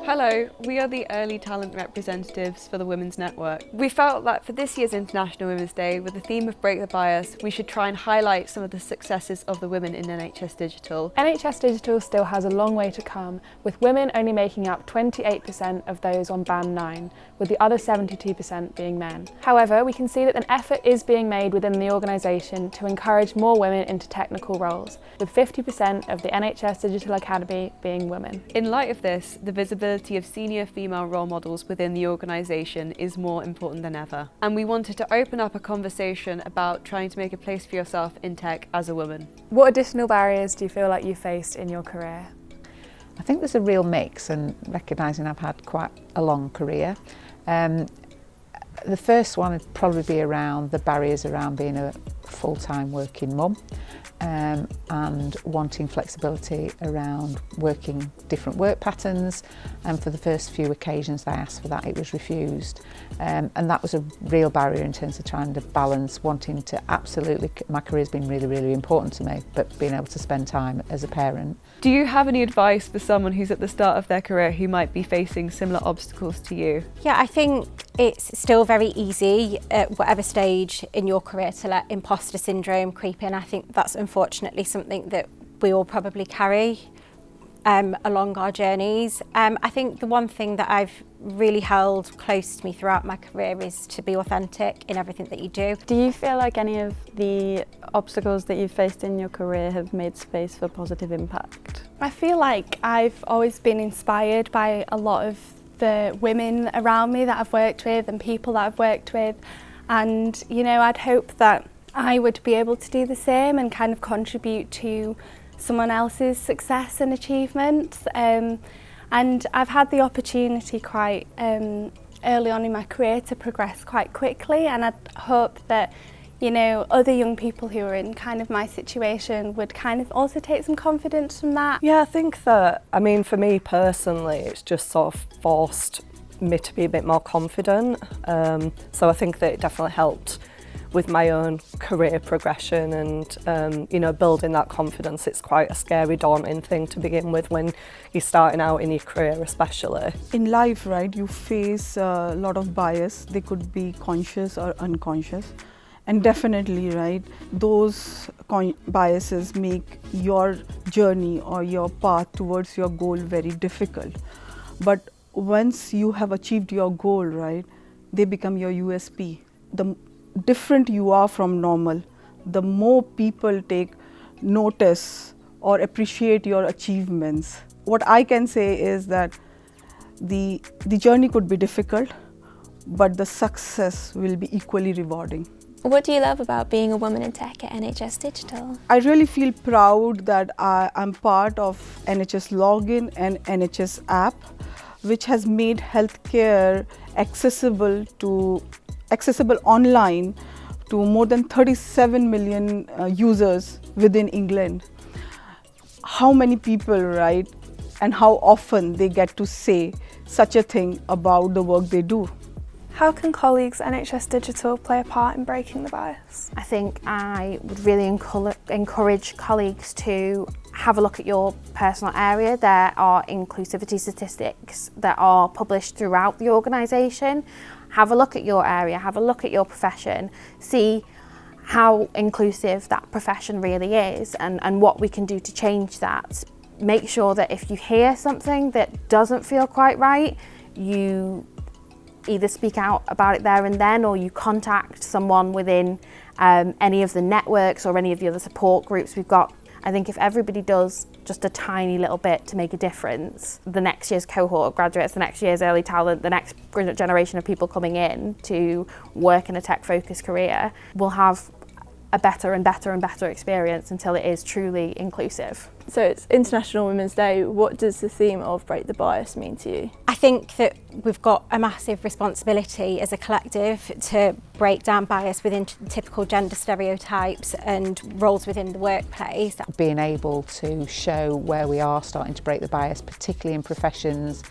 Hello, we are the early talent representatives for the Women's Network. We felt that for this year's International Women's Day, with the theme of Break the Bias, we should try and highlight some of the successes of the women in NHS Digital. NHS Digital still has a long way to come, with women only making up 28% of those on Band 9, with the other 72% being men. However, we can see that an effort is being made within the organisation to encourage more women into technical roles, with 50% of the NHS Digital Academy being women. In light of this, the visibility of senior female role models within the organisation is more important than ever. And we wanted to open up a conversation about trying to make a place for yourself in tech as a woman. What additional barriers do you feel like you faced in your career? I think there's a real mix, and recognising I've had quite a long career. The first one would probably be around the barriers around being a full-time working mum and wanting flexibility around working different work patterns, and for the first few occasions I asked for that, it was refused, and that was a real barrier in terms of trying to balance wanting to absolutely, my career's been really important to me, but being able to spend time as a parent. Do you have any advice for someone who's at the start of their career who might be facing similar obstacles to you? Yeah, I think it's still very easy at whatever stage in your career to let imposter syndrome creep in. I think that's unfortunately something that we all probably carry along our journeys. I think the one thing that I've really held close to me throughout my career is to be authentic in everything that you do. Do you feel like any of the obstacles that you've faced in your career have made space for positive impact? I feel like I've always been inspired by a lot of the women around me that I've worked with and people that I've worked with, and you know, I'd hope that I would be able to do the same and kind of contribute to someone else's success and achievements. And I've had the opportunity quite early on in my career to progress quite quickly, and I'd hope that, you know, other young people who are in kind of my situation would kind of also take some confidence from that. Yeah, I think that, I mean, for me personally, it's just sort of forced me to be a bit more confident. So I think that it definitely helped with my own career progression and, you know, building that confidence. It's quite a scary, daunting thing to begin with when you're starting out in your career especially. In life, right, you face a lot of bias. They could be conscious or unconscious. And definitely, right, those biases make your journey or your path towards your goal very difficult. But once you have achieved your goal, right, they become your USP. The different you are from normal, the more people take notice or appreciate your achievements. What I can say is that the journey could be difficult, but the success will be equally rewarding. What do you love about being a woman in tech at NHS Digital? I really feel proud that I'm part of NHS Login and NHS app, which has made healthcare accessible online to more than 37 million users within England. How many people, right, and how often they get to say such a thing about the work they do. How can colleagues at NHS Digital play a part in breaking the bias? I think I would really encourage colleagues to have a look at your personal area. There are inclusivity statistics that are published throughout the organisation. Have a look at your area, have a look at your profession, see how inclusive that profession really is and what we can do to change that. Make sure that if you hear something that doesn't feel quite right, you either speak out about it there and then, or you contact someone within any of the networks or any of the other support groups we've got. I think if everybody does just a tiny little bit to make a difference, the next year's cohort of graduates, the next year's early talent, the next generation of people coming in to work in a tech-focused career will have a better and better and better experience until it is truly inclusive. So it's International Women's Day. What does the theme of Break the Bias mean to you? I think that we've got a massive responsibility as a collective to break down bias within typical gender stereotypes and roles within the workplace. Being able to show where we are starting to break the bias, particularly in professions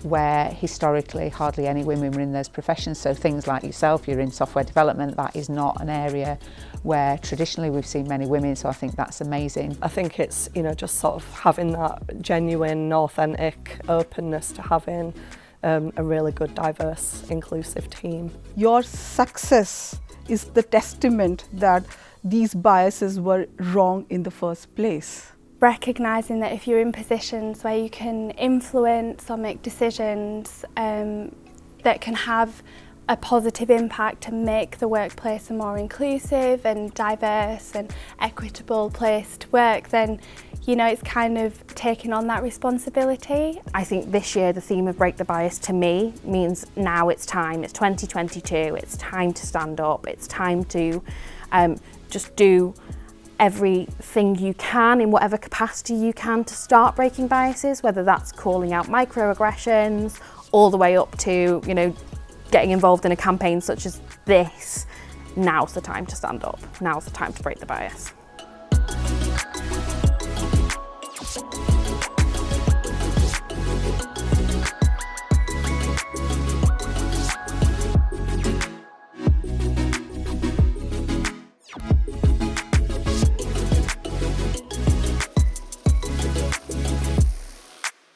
where historically hardly any women were in those professions. So things like yourself, you're in software development, that is not an area where traditionally we've seen many women, so I think that's amazing. I think it's, you know, just sort of having that genuine, authentic openness to having a really good, diverse, inclusive team. Your success is the testament that these biases were wrong in the first place. Recognising that if you're in positions where you can influence or make decisions that can have a positive impact to make the workplace a more inclusive and diverse and equitable place to work, then you know it's kind of taking on that responsibility. I think this year the theme of Break the Bias to me means now it's time, it's 2022, it's time to stand up, it's time to just do everything you can in whatever capacity you can to start breaking biases, whether that's calling out microaggressions all the way up to, you know, getting involved in a campaign such as this. Now's the time to stand up. Now's the time to break the bias.